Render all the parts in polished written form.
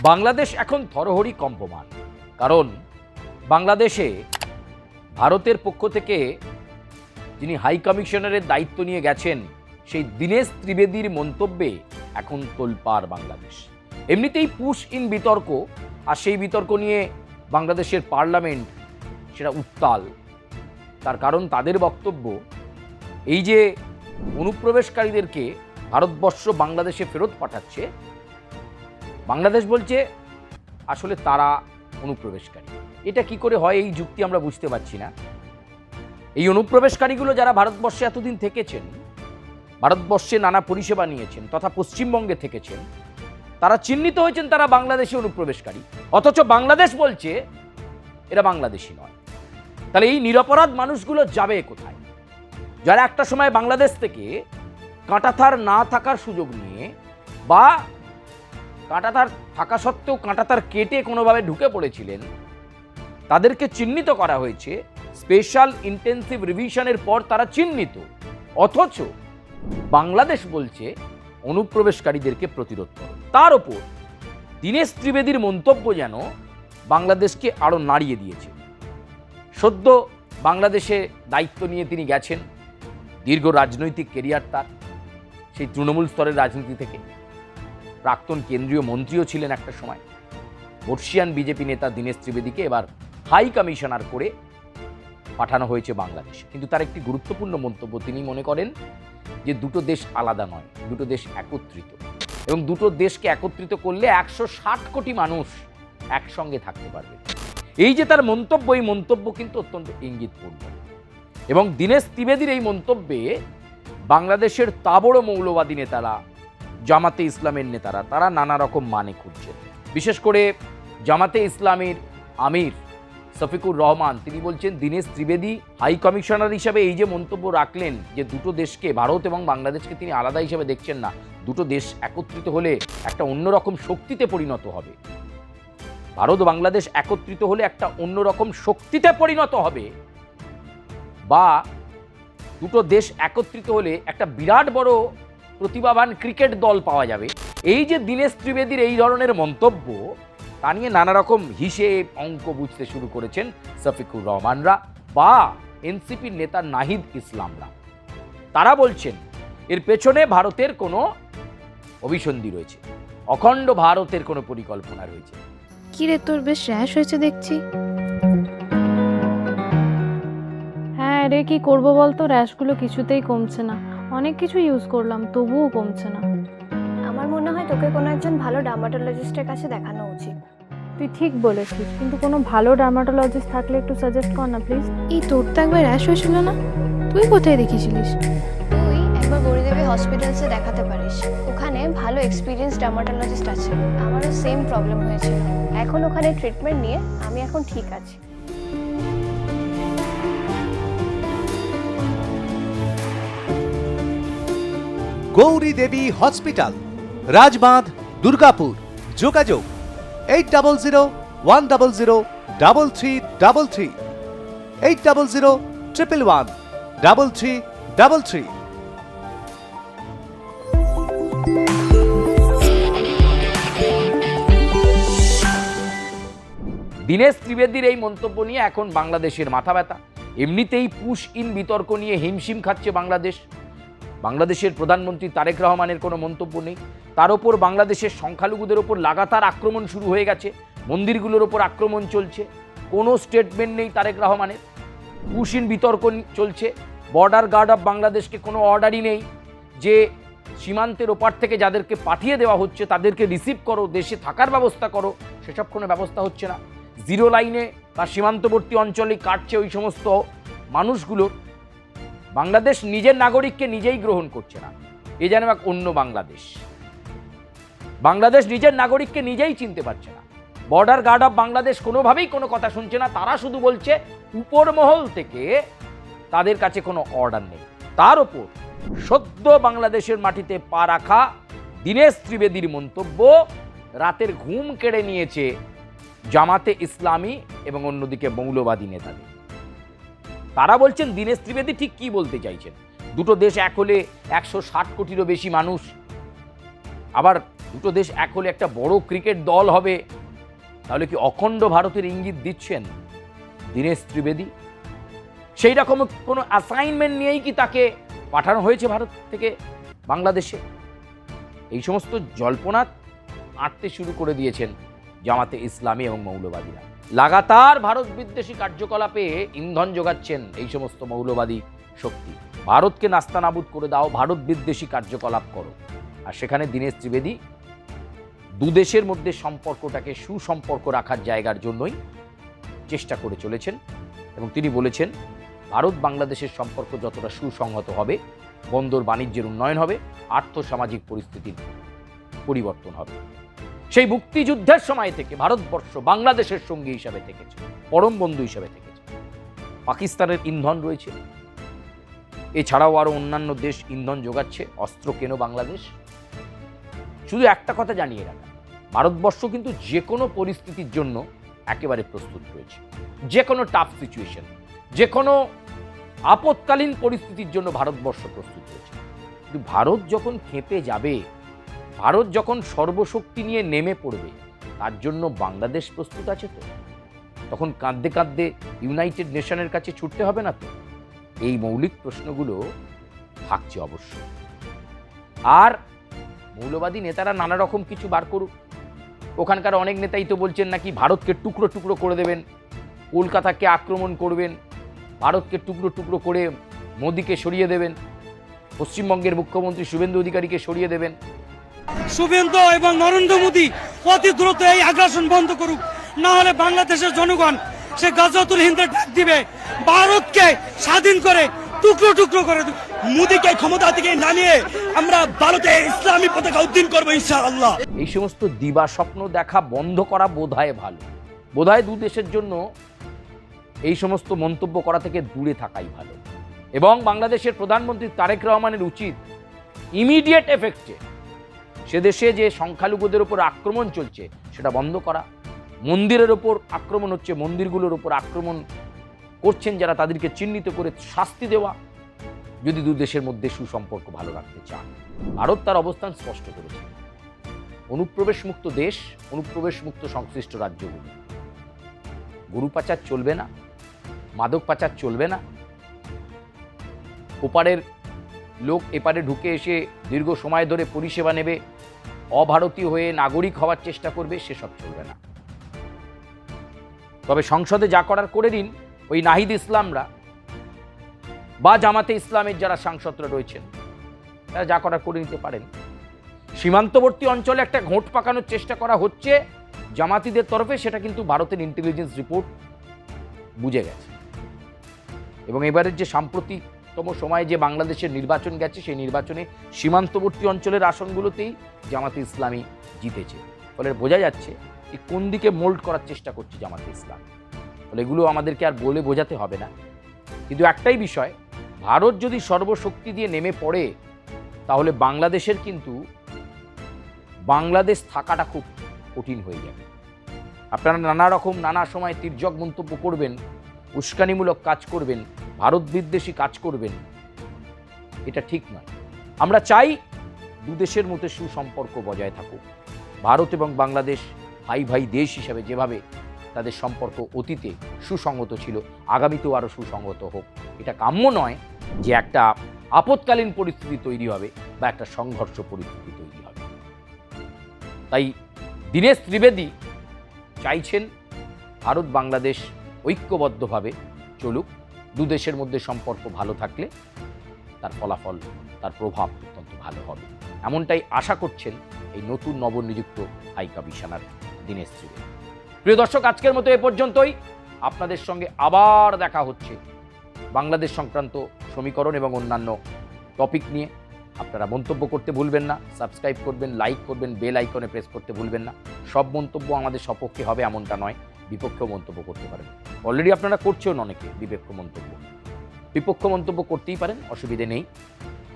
বাংলাদেশ এখন থরহরি কম্পমান, কারণ বাংলাদেশে ভারতের পক্ষ থেকে যিনি হাই কমিশনারের দায়িত্ব নিয়ে গেছেন সেই দীনেশ ত্রিবেদীর মন্তব্যে এখন তোলপাড় বাংলাদেশ। এমনিতেই পুশ ইন বিতর্ক, আর সেই বিতর্ক নিয়ে বাংলাদেশের পার্লামেন্ট সেটা উত্তাল। তার কারণ তাদের বক্তব্য, এই যে অনুপ্রবেশকারীদেরকে ভারতবর্ষ বাংলাদেশে ফেরত পাঠাচ্ছে, বাংলাদেশ বলছে আসলে তারা অনুপ্রবেশকারী। এটা কি করে হয় এই যুক্তি আমরা বুঝতে পারছি না। এই অনুপ্রবেশকারীগুলো যারা ভারতবর্ষে এতদিন থেকেছেন, ভারতবর্ষে নানা পরিষেবা নিয়েছেন তথা পশ্চিমবঙ্গে থেকেছেন, তারা চিহ্নিত হয়েছেন তারা বাংলাদেশি অনুপ্রবেশকারী, অথচ বাংলাদেশ বলছে এরা বাংলাদেশি নয়। তাহলে এই নিরপরাধ মানুষগুলো যাবে কোথায়? যারা একটা সময় বাংলাদেশ থেকে কাঁটাতার না থাকার সুযোগ নিয়ে বা কাঁটাতার থাকা সত্ত্বেও কাঁটাতার কেটে কোনোভাবে ঢুকে পড়েছিলেন, তাদেরকে চিহ্নিত করা হয়েছে। স্পেশাল ইন্টেন্সিভ রিভিশনের পর তারা চিহ্নিত, অথচ বাংলাদেশ বলছে অনুপ্রবেশকারীদেরকে প্রতিরোধ করো। তার ওপর দীনেশ ত্রিবেদীর মন্তব্য যেন বাংলাদেশকে আরো নাড়িয়ে দিয়েছে। সদ্য বাংলাদেশে দায়িত্ব নিয়ে তিনি গেছেন, দীর্ঘ রাজনৈতিক কেরিয়ার তার, সেই তৃণমূল স্তরের রাজনীতি থেকে প্রাক্তন কেন্দ্রীয় মন্ত্রীও ছিলেন একটা সময়। বর্ষিয়ান বিজেপি নেতা দীনেশ ত্রিবেদীকে এবার হাই কমিশনার করে পাঠানো হয়েছে বাংলাদেশ। কিন্তু তার একটি গুরুত্বপূর্ণ মন্তব্য, তিনি মনে করেন যে দুটো দেশ আলাদা নয়, দুটো দেশ একত্রিত, এবং দুটো দেশকে একত্রিত করলে 160 কোটি মানুষ একসঙ্গে থাকতে পারবে। এই যে তার মন্তব্য, এই মন্তব্য কিন্তু অত্যন্ত ইঙ্গিতপূর্ণ। এবং দীনেশ ত্রিবেদীর এই মন্তব্যে বাংলাদেশের তাবড় মৌলবাদী নেতারা, জামাতে ইসলামের নেতারা, তারা নানা রকম মানে খুঁজছেন। বিশেষ করে জামাতে ইসলামের আমির শফিকুর রহমান, তিনি বলছেন দীনেশ ত্রিবেদী হাই কমিশনার হিসাবে এই যে মন্তব্য রাখলেন যে দুটো দেশকে, ভারত এবং বাংলাদেশকে তিনি আলাদা হিসেবে দেখছেন না, দুটো দেশ একত্রিত হলে একটা অন্যরকম শক্তিতে পরিণত হবে। ভারত বাংলাদেশ একত্রিত হলে একটা অন্যরকম শক্তিতে পরিণত হবে, বা দুটো দেশ একত্রিত হলে একটা বিরাট বড় প্রতিভাবান ক্রিকেট দল পাওয়া যাবে। এই যে দীনেশ ত্রিবেদীর এই ধরনের মন্তব্য, তা নিয়ে নানা রকম হিসেব অঙ্ক বুঝতে শুরু করেছেন শফিকুর রহমানরা বা এনসিপির নেতা নাহিদ ইসলামরা। তারা বলছেন এর পেছনে ভারতের কোনো অভিসন্ধি রয়েছে, অখণ্ড ভারতের কোনো পরিকল্পনা রয়েছে। কি রে, তোর বেশ র্যাশ হয়েছে দেখছি। হ্যাঁ রে, কি করবো বলতো, র্যাশগুলো কিছুতেই কমছে না। অনেক কিছু ইউজ করলাম তবুও কমছে না। আমার মনে হয় তোকে কোনো একজন ভালো ডার্মাটোলজিস্টের কাছে দেখানো উচিত। তুই ঠিক বলেছিস, কিন্তু কোনো ভালো ডার্মাটোলজিস্ট থাকলে একটু সাজেস্ট কর না প্লিজ। এই তোর তো একবার র্যাশ হয়েছিল না? তুই কোথায় দেখিয়েছিলিস? তুই একবার গৌরীদেবী হসপিটালসে দেখাতে পারিস, ওখানে ভালো এক্সপিরিয়েন্স ডার্মাটোলজিস্ট আছে। আমারও সেম প্রবলেম হয়েছিল, এখন ওখানে ট্রিটমেন্ট নিয়ে আমি এখন ঠিক আছি। গৌরী দেবী হসপিটাল, রাজবাঁধ, দুর্গাপুর। যোগাযোগ 8001003333, 8001113333। দীনেশ ত্রিবেদীর এই মন্তব্য নিয়ে এখন বাংলাদেশের মাথা ব্যথা। এমনিতেই পুশ ইন বিতর্ক নিয়ে হিমশিম খাচ্ছে বাংলাদেশ। বাংলাদেশের প্রধানমন্ত্রী তারেক রহমানের কোনো মন্তব্য নেই, তার ওপর বাংলাদেশের সংখ্যালঘুদের ওপর লাগাতার আক্রমণ শুরু হয়ে গেছে, মন্দিরগুলোর ওপর আক্রমণ চলছে, কোনো স্টেটমেন্ট নেই তারেক রহমানের। পুশ ইন বিতর্ক চলছে, বর্ডার গার্ড অফ বাংলাদেশকে কোনো অর্ডারই নেই যে সীমান্তের ওপার থেকে যাদেরকে পাঠিয়ে দেওয়া হচ্ছে তাদেরকে রিসিভ করো, দেশে থাকার ব্যবস্থা করো, সেসব কোনো ব্যবস্থা হচ্ছে না। জিরো লাইনে বা সীমান্তবর্তী অঞ্চলে কাটছে ওই সমস্ত মানুষগুলোর। বাংলাদেশ নিজের নাগরিককে নিজেই গ্রহণ করছে না, এ যেন এক অন্য বাংলাদেশ। বাংলাদেশ নিজের নাগরিককে নিজেই চিনতে পারছে না। বর্ডার গার্ড অফ বাংলাদেশ কোনোভাবেই কোনো কথা শুনছে না, তারা শুধু বলছে উপর মহল থেকে তাদের কাছে কোনো অর্ডার নেই। তার ওপর সদ্য বাংলাদেশের মাটিতে পা রাখা দীনেশ ত্রিবেদীর মন্তব্য রাতের ঘুম কেড়ে নিয়েছে জামাতে ইসলামী এবং অন্যদিকে মৌলবাদী নেতাদের। তারা বলছেন দীনেশ ত্রিবেদী ঠিক কি বলতে চাইছেন। দুটো দেশ এক হলে 160 কোটিরও বেশি মানুষ, আবার দুটো দেশ এক হলে একটা বড় ক্রিকেট দল হবে, তাহলে কি অখণ্ড ভারতের ইঙ্গিত দিচ্ছেন দীনেশ ত্রিবেদী? সেই রকম কোনো অ্যাসাইনমেন্ট নিয়েই কি তাকে পাঠানো হয়েছে ভারত থেকে বাংলাদেশে? এই সমস্ত জল্পনা আঁটতে শুরু করে দিয়েছেন জামাতে ইসলামী এবং মৌলবাদীরা। লাগাতার ভারত বিদ্বেষী কার্যকলাপে ইন্ধন যোগাচ্ছেন এই সমস্ত মৌলবাদী শক্তি। ভারতকে নাস্তানাবুদ করে দাও, ভারত বিদ্বেষী কার্যকলাপ করো। আর সেখানে দীনেশ ত্রিবেদী দুদেশের মধ্যে সম্পর্কটাকে সুসম্পর্ক রাখার জায়গার জন্যই চেষ্টা করে চলেছেন। এবং তিনি বলেছেন ভারত বাংলাদেশের সম্পর্ক যতটা সুসংহত হবে, বন্দর বাণিজ্যের উন্নয়ন হবে, আর্থসামাজিক পরিস্থিতির পরিবর্তন হবে। সেই মুক্তিযুদ্ধের সময় থেকে ভারতবর্ষ বাংলাদেশের সঙ্গী হিসাবে থেকেছে, পরম বন্ধু হিসাবে থেকেছে। পাকিস্তানের ইন্ধন রয়েছে, এছাড়াও আরো অন্যান্য দেশ ইন্ধন যোগাচ্ছে, অস্ত্র কেন বাংলাদেশ। শুধু একটা কথা জানিয়ে রাখা, ভারতবর্ষ কিন্তু যে কোনো পরিস্থিতির জন্য একেবারে প্রস্তুত রয়েছে। যে কোনো টাফ সিচুয়েশন, যে কোনো আপৎকালীন পরিস্থিতির জন্য ভারতবর্ষ প্রস্তুত রয়েছে। কিন্তু ভারত যখন খেপে যাবে, ভারত যখন সর্বশক্তি নিয়ে নেমে পড়বে, তার জন্য বাংলাদেশ প্রস্তুত আছে তো? তখন কাঁদতে কাঁদতে ইউনাইটেড নেশনের কাছে ছুটতে হবে না তো? এই মৌলিক প্রশ্নগুলো থাকছে অবশ্য। আর মৌলবাদী নেতারা নানা রকম কিছু বার করুক। ওখানকার অনেক নেতাই তো বলছেন নাকি ভারতকে টুকরো টুকরো করে দেবেন, কলকাতাকে আক্রমণ করবেন, ভারতকে টুকরো টুকরো করে মোদিকে সরিয়ে দেবেন, পশ্চিমবঙ্গের মুখ্যমন্ত্রী শুভেন্দু অধিকারীকে সরিয়ে দেবেন। শুভেন্দু এবং নরেন্দ্র মোদী অতি দ্রুত এই আগ্রাসন বন্ধ করুক, না হলে বাংলাদেশের জনগণ সে গাজওয়াতুল হিন্দের ডাক দিবে, ভারতকে স্বাধীন করে টুকরো টুকরো করে দেবে। মোদীকে ক্ষমতা থেকে নামিয়ে আমরা ভারতে ইসলামী পতাকা উদ্দিন করবো ইনশাআল্লাহ। এই সমস্ত দিবা স্বপ্ন দেখা বন্ধ করা বোধহয় ভালো। বোধহয় দু দেশের জন্য এই সমস্ত মন্তব্য করা থেকে দূরে থাকাই ভালো। এবং বাংলাদেশের প্রধানমন্ত্রী তারেক রহমানের উচিত ইমিডিয়েট এফেক্টে সে দেশে যে সংখ্যালঘুদের উপর আক্রমণ চলছে সেটা বন্ধ করা। মন্দিরের ওপর আক্রমণ হচ্ছে, মন্দিরগুলোর উপর আক্রমণ করছেন যারা, তাদেরকে চিহ্নিত করে শাস্তি দেওয়া, যদি দু দেশের মধ্যে সুসম্পর্ক ভালো রাখতে চান। ভারত তার অবস্থান স্পষ্ট করেছে। অনুপ্রবেশমুক্ত দেশ, অনুপ্রবেশমুক্ত সংশ্লিষ্ট রাজ্যগুলি। গরু পাচার চলবে না, মাদক পাচার চলবে না, ওপারের লোক এপারে ঢুকে এসে দীর্ঘ সময় ধরে পরিষেবা নেবে, অভারতীয় হয়ে নাগরিক হওয়ার চেষ্টা করবে, সেসব চলবে না। তবে সংসদে যা করার করে নিন, ওই নাহিদ ইসলামরা বা জামাতে ইসলামের যারা সাংসদরা রয়েছেন তারা যা করার করে নিতে পারেন। সীমান্তবর্তী অঞ্চলে একটা ঘোট পাকানোর চেষ্টা করা হচ্ছে জামাতিদের তরফে, সেটা কিন্তু ভারতের ইন্টেলিজেন্স রিপোর্ট বুঝে গেছে। এবং এবারের যে সাম্প্রতিকতম সময়ে যে বাংলাদেশের নির্বাচন গেছে, সেই নির্বাচনে সীমান্তবর্তী অঞ্চলের আসনগুলোতেই জামাতে ইসলামী জিতেছে। ফলে বোঝা যাচ্ছে কোন দিকে মোল্ড করার চেষ্টা করছে জামাতে ইসলাম। ফলে এগুলো আমাদেরকে আর বলে বোঝাতে হবে না। কিন্তু একটাই বিষয়, ভারত যদি সর্বশক্তি দিয়ে নেমে পড়ে, তাহলে বাংলাদেশের কিন্তু বাংলাদেশ থাকাটা খুব কঠিন হয়ে যাবে। আপনারা নানা রকম নানা সময় তির্যক মন্তব্য করবেন, উস্কানিমূলক কাজ করবেন, ভারত বিদ্বেষী কাজ করবেন, এটা ঠিক নয়। আমরা চাই দু দেশের মধ্যে সুসম্পর্ক বজায় থাকুক। ভারত এবং বাংলাদেশ ভাই ভাই দেশ হিসাবে যেভাবে তাদের সম্পর্ক অতীতে সুসংগত ছিল, আগামীতেও আরও সুসংগত হোক। এটা কাম্য নয় যে একটা আপৎকালীন পরিস্থিতি তৈরি হবে বা একটা সংঘর্ষ পরিস্থিতি তৈরি হবে। তাই দীনেশ ত্রিবেদী চাইছেন ভারত বাংলাদেশ ঐক্যবদ্ধভাবে চলুক। দু দেশের মধ্যে সম্পর্ক ভালো থাকলে তার ফলাফল, তার প্রভাব অত্যন্ত ভালো হবে, এমনটাই আশা করছেন এই নতুন নবনিযুক্ত হাই কমিশনার দীনেশ ত্রিবেদী। প্রিয় দর্শক, আজকের মতো এ পর্যন্তই। আপনাদের সঙ্গে আবার দেখা হচ্ছে বাংলাদেশ সংক্রান্ত সমীকরণ এবং অন্যান্য টপিক নিয়ে। আপনারা মন্তব্য করতে ভুলবেন না, সাবস্ক্রাইব করবেন, লাইক করবেন, বেল আইকনে প্রেস করতে ভুলবেন না। সব মন্তব্য আমাদের সপক্ষে হবে এমনটা নয়, বিপক্ষেও মন্তব্য করতে পারেন। অলরেডি আপনারা করছেন অনেকে বিপক্ষ মন্তব্য করতেই পারেন, অসুবিধে নেই।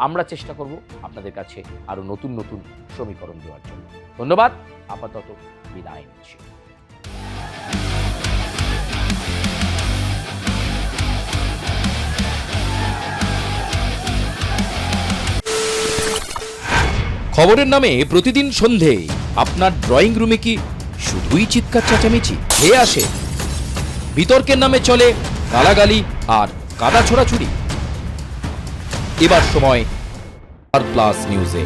আমরা চেষ্টা করব আপনাদের কাছে আরও নতুন নতুন সমীকরণ দেওয়ার জন্য। ধন্যবাদ, আপাতত বিদায় নিচ্ছি। খবরের নামে প্রতিদিন সন্ধে আপনার ড্রয়িং রুমে কি শুধুই চিৎকার চেঁচামেচি খেয়ে আসে? বিতর্কের নামে চলে গালাগালি আর কাদা ছোড়াছুড়ি। এবার সময় আর প্লাস নিউজে।